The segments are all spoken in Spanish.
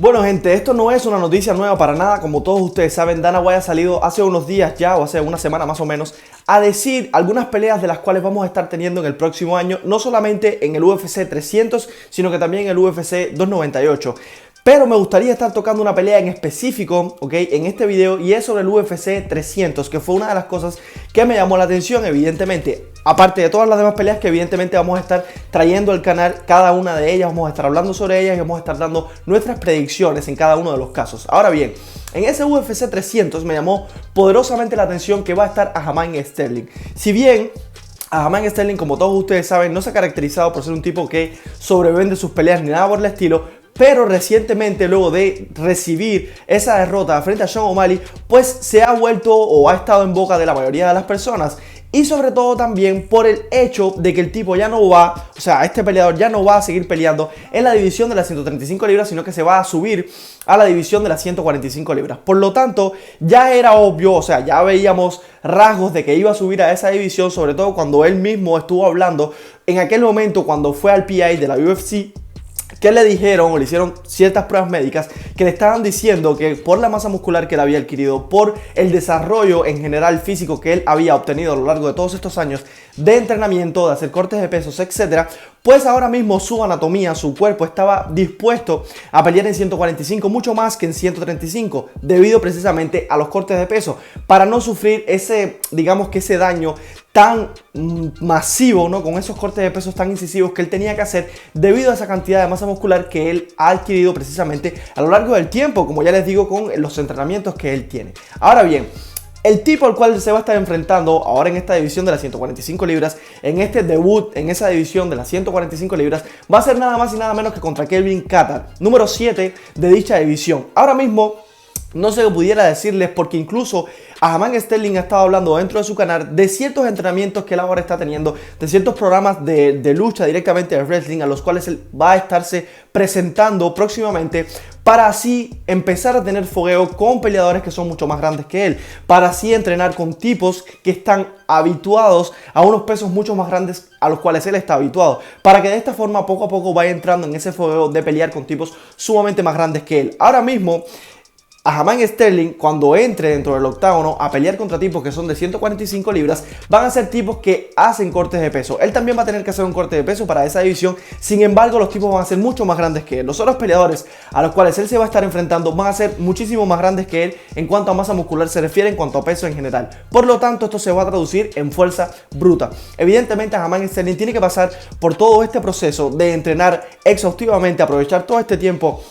Bueno gente, esto no es una noticia nueva para nada. Como todos ustedes saben, Dana White ha salido hace unos días ya, o hace una semana más o menos, a decir algunas peleas de las cuales vamos a estar teniendo en el próximo año, no solamente en el UFC 300, sino que también en el UFC 298. Pero me gustaría estar tocando una pelea en específico, ¿ok? En este video, y es sobre el UFC 300, que fue una de las cosas que me llamó la atención, evidentemente. Aparte de todas las demás peleas que evidentemente vamos a estar trayendo al canal, cada una de ellas, vamos a estar hablando sobre ellas y vamos a estar dando nuestras predicciones en cada uno de los casos. Ahora bien, en ese UFC 300 me llamó poderosamente la atención que va a estar Aljamain Sterling. Si bien Aljamain Sterling, como todos ustedes saben, no se ha caracterizado por ser un tipo que sobrevende sus peleas ni nada por el estilo, pero recientemente, luego de recibir esa derrota frente a Sean O'Malley, pues se ha vuelto o ha estado en boca de la mayoría de las personas. Y sobre todo también por el hecho de que el tipo ya no va, o sea, este peleador ya no va a seguir peleando en la división de las 135 libras, sino que se va a subir a la división de las 145 libras. Por lo tanto, ya era obvio, o sea, ya veíamos rasgos de que iba a subir a esa división, sobre todo cuando él mismo estuvo hablando en aquel momento cuando fue al PI de la UFC, que le dijeron o le hicieron ciertas pruebas médicas que le estaban diciendo que por la masa muscular que él había adquirido, por el desarrollo en general físico que él había obtenido a lo largo de todos estos años de entrenamiento, de hacer cortes de pesos, etcétera, pues ahora mismo su anatomía, su cuerpo estaba dispuesto a pelear en 145 mucho más que en 135, debido precisamente a los cortes de peso, para no sufrir ese, digamos que ese daño tan masivo, ¿no? Con esos cortes de pesos tan incisivos que él tenía que hacer debido a esa cantidad de masa muscular que él ha adquirido precisamente a lo largo del tiempo, como ya les digo, con los entrenamientos que él tiene. Ahora bien, el tipo al cual se va a estar enfrentando ahora en esta división de las 145 libras, en este debut en esa división de las 145 libras, va a ser nada más y nada menos que contra Kelvin Kattar, número 7 de dicha división. Ahora mismo no sé qué pudiera decirles, porque incluso Aljamain Sterling ha estado hablando dentro de su canal de ciertos entrenamientos que él ahora está teniendo, de ciertos programas de lucha directamente de wrestling a los cuales él va a estarse presentando próximamente, para así empezar a tener fogueo con peleadores que son mucho más grandes que él, para así entrenar con tipos que están habituados a unos pesos mucho más grandes a los cuales él está habituado, para que de esta forma poco a poco vaya entrando en ese fogueo de pelear con tipos sumamente más grandes que él. Ahora mismo Aljamain Sterling, cuando entre dentro del octágono a pelear contra tipos que son de 145 libras, van a ser tipos que hacen cortes de peso. Él también va a tener que hacer un corte de peso para esa división. Sin embargo, los tipos van a ser mucho más grandes que él. Los otros peleadores a los cuales él se va a estar enfrentando van a ser muchísimo más grandes que él en cuanto a masa muscular se refiere, en cuanto a peso en general. Por lo tanto, esto se va a traducir en fuerza bruta. Evidentemente, Aljamain Sterling tiene que pasar por todo este proceso de entrenar exhaustivamente, aprovechar todo este tiempo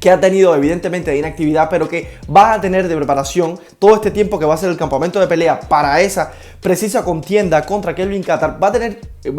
que ha tenido evidentemente de inactividad, pero que va a tener de preparación todo este tiempo que va a ser el campamento de pelea para esa precisa contienda contra Kelvin Kattar. Va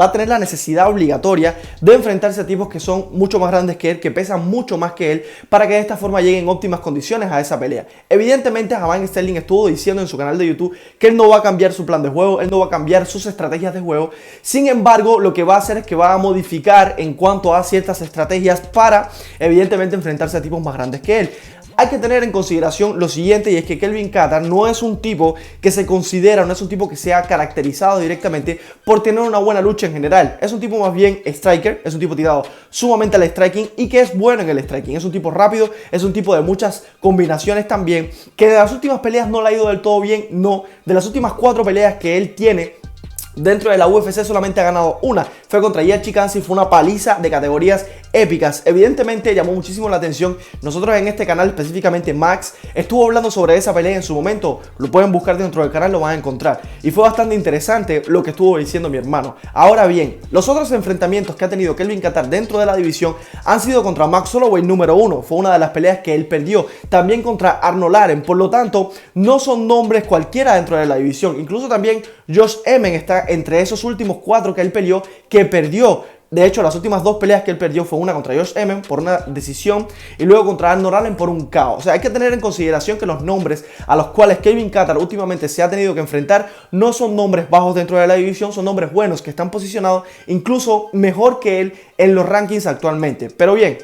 a tener la necesidad obligatoria de enfrentarse a tipos que son mucho más grandes que él, que pesan mucho más que él, para que de esta forma llegue en óptimas condiciones a esa pelea. Evidentemente, Aljamain Sterling estuvo diciendo en su canal de YouTube que él no va a cambiar su plan de juego, él no va a cambiar sus estrategias de juego. Sin embargo, lo que va a hacer es que va a modificar en cuanto a ciertas estrategias para evidentemente enfrentarse a tipos más grandes que él. Hay que tener en consideración lo siguiente, y es que Kelvin Kattar no es un tipo que se considera, no es un tipo que se ha caracterizado directamente por tener una buena lucha en general. Es un tipo más bien striker, es un tipo tirado sumamente al striking y que es bueno en el striking. Es un tipo rápido, es un tipo de muchas combinaciones también, que de las últimas peleas no le ha ido del todo bien, no. De las últimas 4 peleas que él tiene dentro de la UFC solamente ha ganado una, fue contra Yachi Kansi, fue una paliza de categorías épicas. Evidentemente llamó muchísimo la atención. Nosotros en este canal, específicamente Max, estuvo hablando sobre esa pelea en su momento. Lo pueden buscar dentro del canal, lo van a encontrar. Y fue bastante interesante lo que estuvo diciendo mi hermano. Ahora bien, los otros enfrentamientos que ha tenido Kelvin Kattar dentro de la división han sido contra Max Holloway número 1. Fue una de las peleas que él perdió. También contra Arnold Allen. Por lo tanto, no son nombres cualquiera dentro de la división. Incluso también Josh Emmett está entre esos últimos 4 que él peleó, que perdió. De hecho, las últimas 2 peleas que él perdió fue una contra Josh Emmett por una decisión y luego contra Arnold Allen por un KO. O sea, hay que tener en consideración que los nombres a los cuales Kelvin Kattar últimamente se ha tenido que enfrentar no son nombres bajos dentro de la división, son nombres buenos que están posicionados incluso mejor que él en los rankings actualmente. Pero bien,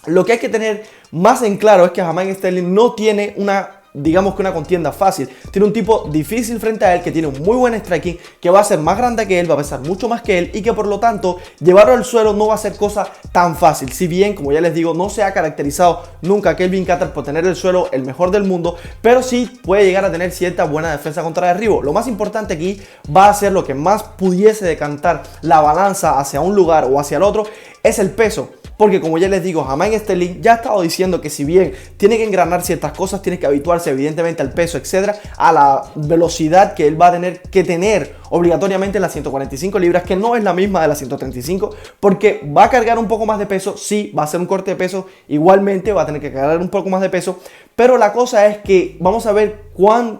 lo que hay que tener más en claro es que Aljamain Sterling no tiene una digamos que una contienda fácil. Tiene un tipo difícil frente a él, que tiene un muy buen striking, que va a ser más grande que él, va a pesar mucho más que él y que por lo tanto llevarlo al suelo no va a ser cosa tan fácil. Si bien, como ya les digo, no se ha caracterizado nunca Kelvin Kattar por tener el suelo el mejor del mundo, pero sí puede llegar a tener cierta buena defensa contra derribo. Lo más importante aquí va a ser lo que más pudiese decantar la balanza hacia un lugar o hacia el otro, es el peso. Porque como ya les digo, Aljamain Sterling ya ha estado diciendo que si bien tiene que engranar ciertas cosas, tiene que habituarse evidentemente al peso, etcétera, a la velocidad que él va a tener que tener obligatoriamente en las 145 libras, que no es la misma de las 135, porque va a cargar un poco más de peso, sí, va a hacer un corte de peso, igualmente va a tener que cargar un poco más de peso, pero la cosa es que vamos a ver cuán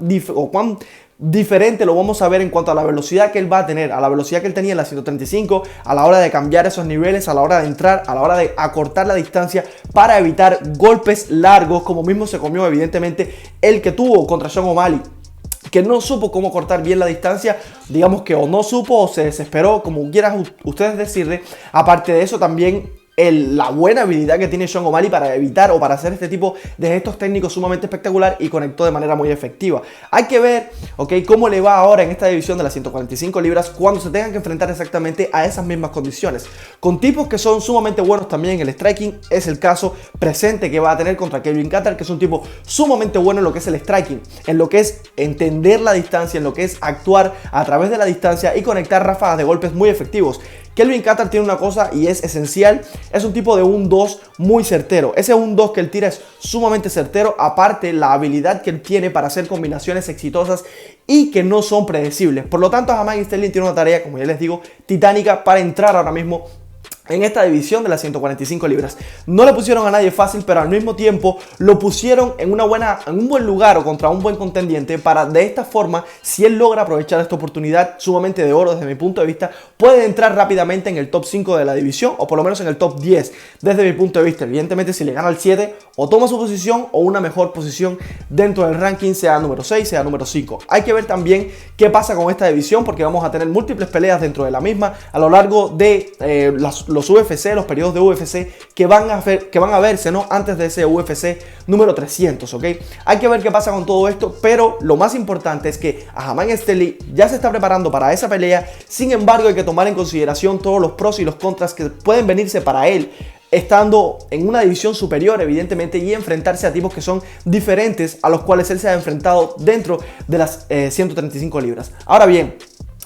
diferente lo vamos a ver en cuanto a la velocidad que él va a tener, a la velocidad que él tenía en la 135, a la hora de cambiar esos niveles, a la hora de entrar, a la hora de acortar la distancia para evitar golpes largos, como mismo se comió evidentemente el que tuvo contra Sean O'Malley, que no supo cómo cortar bien la distancia, digamos que o no supo o se desesperó, como quieran ustedes decirle. Aparte de eso también la buena habilidad que tiene Sean O'Malley para evitar o para hacer este tipo de gestos técnicos sumamente espectacular, y conectó de manera muy efectiva. Hay que ver, cómo le va ahora en esta división de las 145 libras cuando se tengan que enfrentar exactamente a esas mismas condiciones. Con tipos que son sumamente buenos también en el striking, es el caso presente que va a tener contra Kelvin Kattar, que es un tipo sumamente bueno en lo que es el striking, en lo que es entender la distancia, en lo que es actuar a través de la distancia y conectar ráfagas de golpes muy efectivos. Kelvin Kattar tiene una cosa y es esencial, es un tipo de 1-2 muy certero. Ese 1-2 que él tira es sumamente certero, aparte la habilidad que él tiene para hacer combinaciones exitosas y que no son predecibles. Por lo tanto, Aljamain Sterling tiene una tarea, como ya les digo, titánica para entrar ahora mismo en esta división de las 145 libras. No le pusieron a nadie fácil, pero al mismo tiempo lo pusieron en un buen lugar o contra un buen contendiente, para de esta forma, si él logra aprovechar esta oportunidad sumamente de oro desde mi punto de vista, puede entrar rápidamente en el top 5 de la división, o por lo menos en el top 10 desde mi punto de vista. Evidentemente, si le gana el 7, o toma su posición o una mejor posición dentro del ranking, sea número 6, sea número 5. Hay que ver también qué pasa con esta división, porque vamos a tener múltiples peleas dentro de la misma a lo largo de los UFC, los periodos de UFC que van a verse, ¿no?, antes de ese UFC número 300, Hay que ver qué pasa con todo esto, pero lo más importante es que Aljamain Sterling ya se está preparando para esa pelea. Sin embargo, hay que tomar en consideración todos los pros y los contras que pueden venirse para él, estando en una división superior evidentemente, y enfrentarse a tipos que son diferentes a los cuales él se ha enfrentado dentro de las 135 libras. Ahora bien,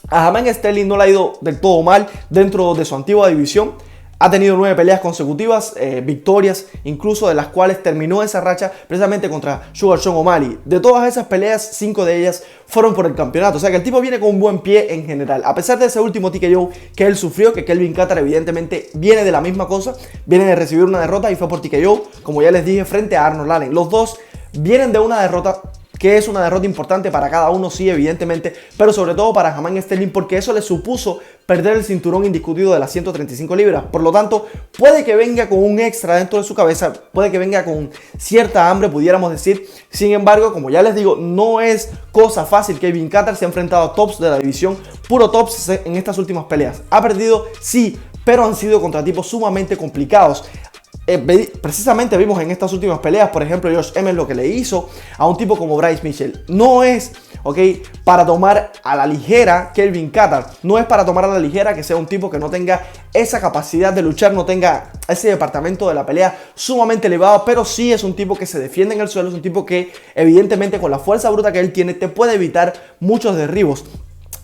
a Aljamain Sterling no le ha ido del todo mal dentro de su antigua división. Ha tenido 9 peleas consecutivas, victorias, incluso de las cuales terminó esa racha precisamente contra Sugar Sean O'Malley. De todas esas peleas, 5 de ellas fueron por el campeonato. O sea que el tipo viene con un buen pie en general. A pesar de ese último TKO que él sufrió, que Kelvin Kattar evidentemente viene de la misma cosa, viene de recibir una derrota y fue por TKO, como ya les dije, frente a Arnold Allen. Los dos vienen de una derrota, que es una derrota importante para cada uno, sí, evidentemente, pero sobre todo para Aljamain Sterling, porque eso le supuso perder el cinturón indiscutido de las 135 libras. Por lo tanto, puede que venga con un extra dentro de su cabeza, puede que venga con cierta hambre, pudiéramos decir. Sin embargo, como ya les digo, no es cosa fácil. Kelvin Kattar se ha enfrentado a tops de la división, puro tops en estas últimas peleas. Ha perdido, sí, pero han sido contra tipos sumamente complicados. Precisamente vimos en estas últimas peleas, por ejemplo, Josh Emmett lo que le hizo a un tipo como Bryce Mitchell. No es, para tomar a la ligera Kelvin Kattar. No es para tomar a la ligera que sea un tipo que no tenga esa capacidad de luchar, no tenga ese departamento de la pelea sumamente elevado, pero sí es un tipo que se defiende en el suelo, es un tipo que evidentemente con la fuerza bruta que él tiene te puede evitar muchos derribos.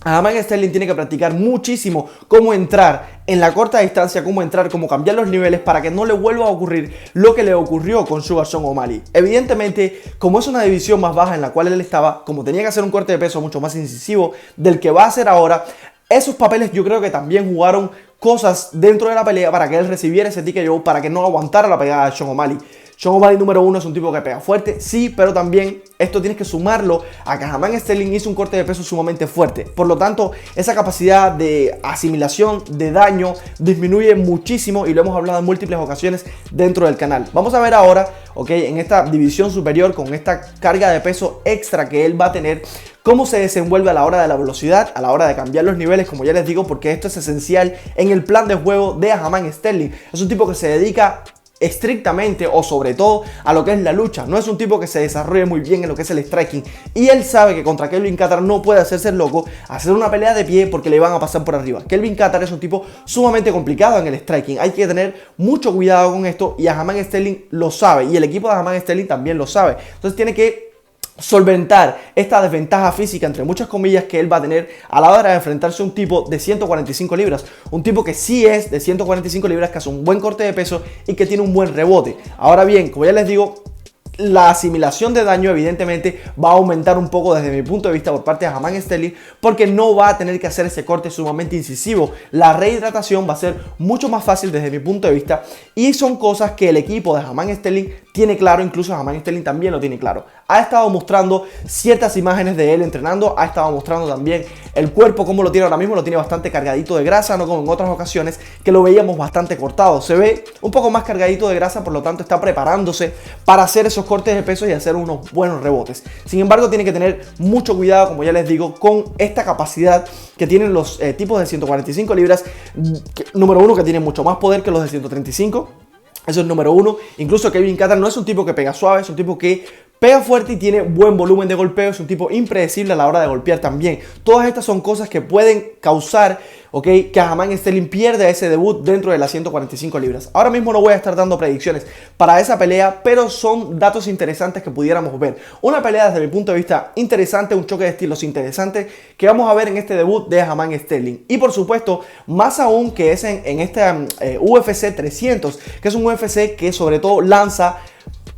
Aljamain Sterling tiene que practicar muchísimo cómo entrar en la corta distancia, cómo cambiar los niveles para que no le vuelva a ocurrir lo que le ocurrió con Sugar Sean O'Malley. Evidentemente, como es una división más baja en la cual él estaba, como tenía que hacer un corte de peso mucho más incisivo del que va a hacer ahora, esos papeles yo creo que también jugaron cosas dentro de la pelea para que él recibiera ese TKO, para que no aguantara la pegada de Sean O'Malley. Sean O'Malley número 1 es un tipo que pega fuerte, sí, pero también esto tienes que sumarlo a que Aljamain Sterling hizo un corte de peso sumamente fuerte. Por lo tanto, esa capacidad de asimilación, de daño, disminuye muchísimo, y lo hemos hablado en múltiples ocasiones dentro del canal. Vamos a ver ahora, en esta división superior, con esta carga de peso extra que él va a tener, cómo se desenvuelve a la hora de la velocidad, a la hora de cambiar los niveles, como ya les digo, porque esto es esencial en el plan de juego de Aljamain Sterling. Es un tipo que se dedica estrictamente o sobre todo a lo que es la lucha. No es un tipo que se desarrolle muy bien en lo que es el striking, y él sabe que contra Kelvin Kattar no puede hacerse el loco, hacer una pelea de pie porque le van a pasar por arriba. Kelvin Kattar es un tipo sumamente complicado en el striking, hay que tener mucho cuidado con esto, y Aljamain Sterling lo sabe, y el equipo de Aljamain Sterling también lo sabe. Entonces tiene que solventar esta desventaja física, entre muchas comillas, que él va a tener a la hora de enfrentarse a un tipo de 145 libras. Un tipo que sí es de 145 libras, que hace un buen corte de peso y que tiene un buen rebote. Ahora bien, como ya les digo, la asimilación de daño evidentemente va a aumentar un poco desde mi punto de vista por parte de Aljamain Sterling, porque no va a tener que hacer ese corte sumamente incisivo. La rehidratación va a ser mucho más fácil desde mi punto de vista, y son cosas que el equipo de Aljamain Sterling tiene claro. Incluso Aljamain Sterling también lo tiene claro. Ha estado mostrando ciertas imágenes de él entrenando, ha estado mostrando también el cuerpo como lo tiene ahora mismo. Lo tiene bastante cargadito de grasa, no como en otras ocasiones que lo veíamos bastante cortado. Se ve un poco más cargadito de grasa, por lo tanto está preparándose para hacer esos cortes de peso y hacer unos buenos rebotes. Sin embargo, tiene que tener mucho cuidado, como ya les digo, con esta capacidad que tienen los tipos de 145 libras. Número uno, que tienen mucho más poder que los de 135. Eso es número uno. Incluso Kelvin Kattar no es un tipo que pega suave, es un tipo que pega fuerte y tiene buen volumen de golpeo. Es un tipo impredecible a la hora de golpear también. Todas estas son cosas que pueden causar, que Aljamain Sterling pierda ese debut dentro de las 145 libras. Ahora mismo no voy a estar dando predicciones para esa pelea, pero son datos interesantes que pudiéramos ver. Una pelea desde mi punto de vista interesante, un choque de estilos interesante que vamos a ver en este debut de Aljamain Sterling. Y por supuesto, más aún que es en este UFC 300, que es un UFC que sobre todo lanza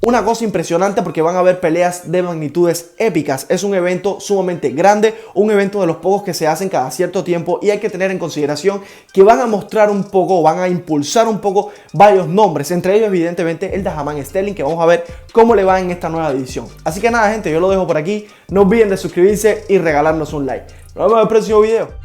una cosa impresionante, porque van a haber peleas de magnitudes épicas. Es un evento sumamente grande, un evento de los pocos que se hacen cada cierto tiempo, y hay que tener en consideración que van a mostrar un poco, van a impulsar un poco varios nombres, entre ellos evidentemente el de Aljamain Sterling, que vamos a ver cómo le va en esta nueva edición. Así que nada, gente, yo lo dejo por aquí. No olviden de suscribirse y regalarnos un like. Nos vemos en el próximo video.